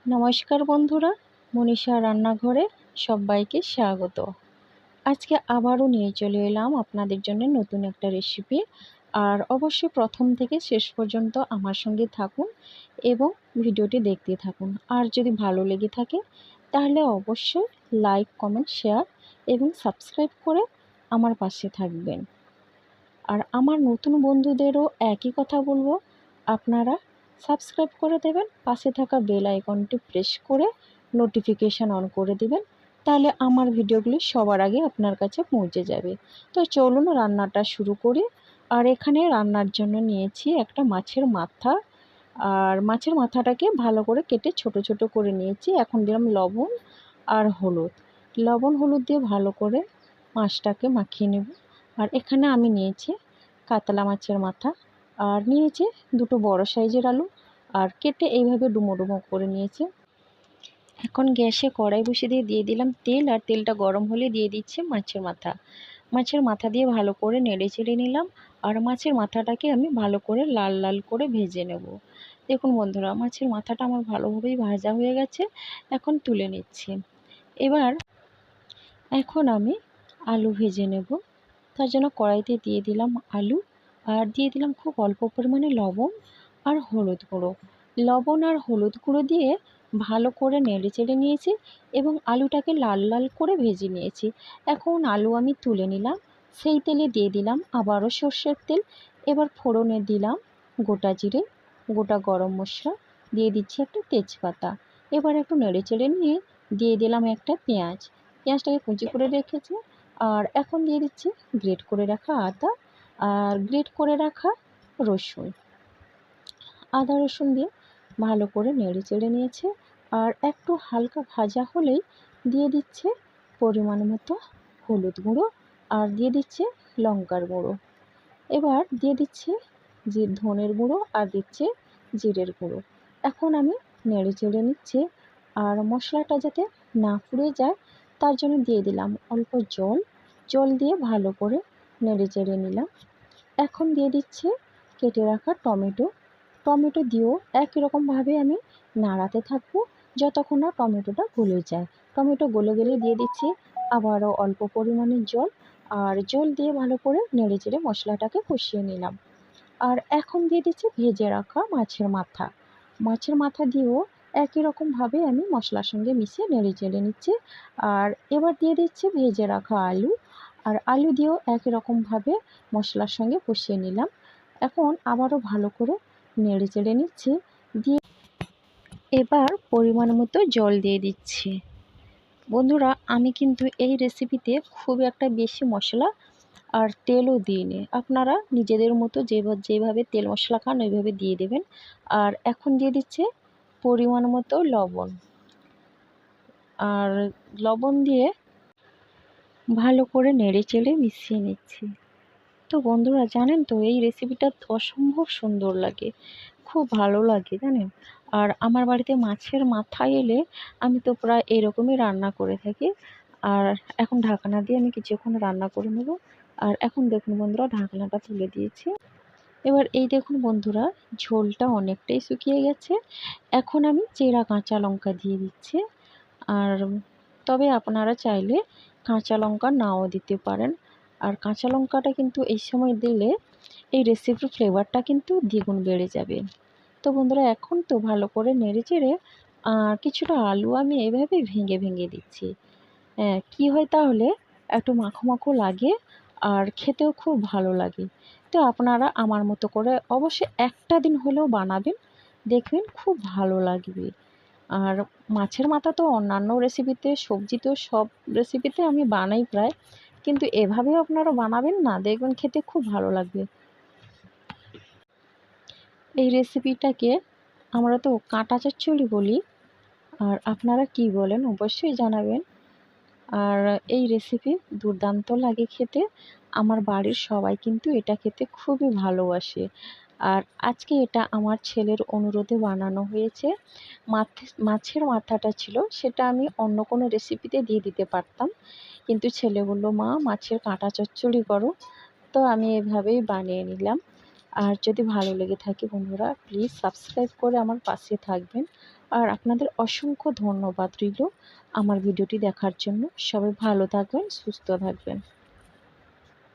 নমস্কার বন্ধুরা, মনীষা রান্নাঘরে সবাইকে স্বাগত। আজকে আবারও নিয়ে চলে এলাম আপনাদের জন্য নতুন একটা রেসিপি। আর অবশ্যই প্রথম থেকে শেষ পর্যন্ত আমার সঙ্গে থাকুন এবং ভিডিওটি দেখতে থাকুন। আর যদি ভালো লেগে থাকে তাহলে অবশ্যই লাইক, কমেন্ট, শেয়ার এবং সাবস্ক্রাইব করে আমার পাশে থাকবেন। আর আমার নতুন বন্ধুদেরও একই কথা বলবো, আপনারা সাবস্ক্রাইব করে দেবেন, পাশে থাকা বেল আইকনটি প্রেস করে নোটিফিকেশান অন করে দিবেন, তাহলে আমার ভিডিওগুলি সবার আগে আপনার কাছে পৌঁছে যাবে। তো চলুন রান্নাটা শুরু করি। আর এখানে রান্নার জন্য নিয়েছি একটা মাছের মাথা। আর মাছের মাথাটাকে ভালো করে কেটে ছোট ছোট করে নিয়েছি। এখন দিলাম লবণ আর হলুদ। লবণ হলুদ দিয়ে ভালো করে মাছটাকে মাখিয়ে নেব। আর এখানে আমি নিয়েছি কাতলা মাছের মাথা, আর নিয়েছি দুটো বড় সাইজের আলু, আর কেটে এইভাবে ডুমো ডুমো করে নিয়েছি। এখন গ্যাসে কড়াই বসিয়ে দিয়ে দিলাম তেল, আর তেলটা গরম হলে দিয়ে দিচ্ছি মাছের মাথা। মাছের মাথা দিয়ে ভালো করে নেড়ে চেড়ে নিলাম। আর মাছের মাথাটাকে আমি ভালো করে লাল লাল করে ভেজে নেব। দেখুন বন্ধুরা, মাছের মাথাটা আমার ভালোভাবেই ভাজা হয়ে গেছে। এখন তুলে নিচ্ছি। এখন আমি আলু ভেজে নেব। তার জন্য কড়াইতে দিয়ে দিলাম আলু, আর দিয়ে দিলাম খুব অল্প পরিমাণে লবণ আর হলুদ গুঁড়ো। লবণ আর হলুদ গুঁড়ো দিয়ে ভালো করে নেড়ে চেড়ে নিয়েছি এবং আলুটাকে লাল লাল করে ভেজে নিয়েছি। এখন আলু আমি তুলে নিলাম। সেই তেলে দিয়ে দিলাম আবারও সর্ষের তেল। এবার ফোড়নে দিলাম গোটা জিরে, গোটা গরম মশলা, দিয়ে দিচ্ছি একটা তেজপাতা। এবার একটু নেড়ে চেড়ে নিয়ে দিয়ে দিলাম একটা পেঁয়াজ। পেঁয়াজটাকে কুচি করে রেখেছি। আর এখন দিয়ে দিচ্ছি গ্রেট করে রাখা আদা আর গ্রেট করে রাখা রসুন। আদা রসুন দিয়ে ভালো করে নেড়ে চেড়ে নিয়েছে। আর একটু হালকা ভাজা হলেই দিয়ে দিচ্ছে পরিমাণ মতো হলুদ গুঁড়ো, আর দিয়ে দিচ্ছে লঙ্কার গুঁড়ো। এবার দিয়ে দিচ্ছে ধনের গুঁড়ো, আর দিচ্ছে জিরের গুঁড়ো। এখন আমি নেড়ে চেড়ে নিচ্ছি। আর মশলাটা যাতে না পুড়ে যায় তার জন্য দিয়ে দিলাম অল্প জল। জল দিয়ে ভালো করে নেড়ে চেড়ে নিলাম। এখন দিয়ে দিচ্ছি কেটে রাখা টমেটো। টমেটো দিয়েও একই রকমভাবে আমি নাড়াতে থাকবো যতক্ষণ না টমেটোটা গলে যায়। টমেটো গলে গেলে দিয়ে দিচ্ছি আবারও অল্প পরিমাণে জল। আর জল দিয়ে ভালো করে নেড়ে চেড়ে মশলাটাকে কষিয়ে নিলাম। আর এখন দিয়ে দিচ্ছি ভেজে রাখা মাছের মাথা। মাছের মাথা দিয়েও একই রকমভাবে আমি মশলার সঙ্গে মিশিয়ে নেড়ে চেড়ে নিচ্ছি। আর এবার দিয়ে দিচ্ছি ভেজে রাখা আলু। আর আলু দিয়েও একই রকমভাবে মশলার সঙ্গে কষিয়ে নিলাম। এখন আবারও ভালো করে নেড়ে চেড়ে নিচ্ছি। দিয়ে এবার পরিমাণ মতো জল দিয়ে দিচ্ছি। বন্ধুরা, আমি কিন্তু এই রেসিপিতে খুব একটা বেশি মশলা আর তেলও দিইনি। আপনারা নিজেদের মতো যেভাবে তেল মশলা খান ওইভাবে দিয়ে দেবেন। আর এখন দিয়ে দিচ্ছে পরিমাণ মতো লবণ। আর লবণ দিয়ে ভালো করে নেড়ে চেড়ে মিশিয়ে নিচ্ছি। তো বন্ধুরা, জানেন তো এই রেসিপিটা অসম্ভব সুন্দর লাগে, খুব ভালো লাগে জানেন। আর আমার বাড়িতে মাছের মাথা এলে আমি তো প্রায় এরকমই রান্না করে থাকি। আর এখন ঢাকনা দিয়ে আমি কিছুক্ষণ রান্না করে নেব। আর এখন দেখুন বন্ধুরা, ঢাকনাটা তুলে দিয়েছি। এবার এই দেখুন বন্ধুরা, ঝোলটা অনেকটাই শুকিয়ে গেছে। এখন আমি চেরা কাঁচা লঙ্কা দিয়ে দিচ্ছি। আর তবে আপনারা চাইলে কাঁচা লঙ্কা নাও দিতে পারেন। আর কাঁচা লঙ্কাটা কিন্তু এই সময় দিলে এই রেসিপির ফ্লেভারটা কিন্তু দ্বিগুণ বেড়ে যাবে। তো বন্ধুরা, এখন তো ভালো করে নেড়ে চেড়ে কিছুটা আলু আমি এভাবে ভেঙে ভেঙে দিচ্ছি। হ্যাঁ, কী হয় তাহলে একটু মাখো মাখো লাগে আর খেতেও খুব ভালো লাগে। তো আপনারা আমার মতো করে অবশ্যই একটা দিন হলেও বানাবেন, দেখবেন খুব ভালো লাগবে। আর মাছের মাথা তো অন্যান্য রেসিপিতে, সবজিতেও, সব রেসিপিতে আমি বানাই প্রায়, কিন্তু এভাবেও আপনারা বানাবেন না, দেখবেন খেতে খুব ভালো লাগবে। এই রেসিপিটাকে আমরা তো কাঁটা চচ্চড়ি বলি, আর আপনারা কি বলেন অবশ্যই জানাবেন। আর এই রেসিপি দুর্দান্ত লাগে খেতে। আমার বাড়ির সবাই কিন্তু এটা খেতে খুবই ভালোবাসে। আর আজকে এটা আমার ছেলের অনুরোধে বানানো হয়েছে। মাছের মাথাটা ছিল, সেটা আমি অন্য কোনো রেসিপিতে দিয়ে দিতে পারতাম, কিন্তু ছেলে বলল, মা মাছের কাঁটা চচ্চড়ি করো। তো আমি এভাবেই বানিয়ে নিলাম। আর যদি ভালো লেগে থাকে বন্ধুরা, প্লিজ সাবস্ক্রাইব করে আমার পাশে থাকবেন। আর আপনাদের অসংখ্য ধন্যবাদ রইল আমার ভিডিওটি দেখার জন্য। সবাই ভালো থাকবেন, সুস্থ থাকবেন।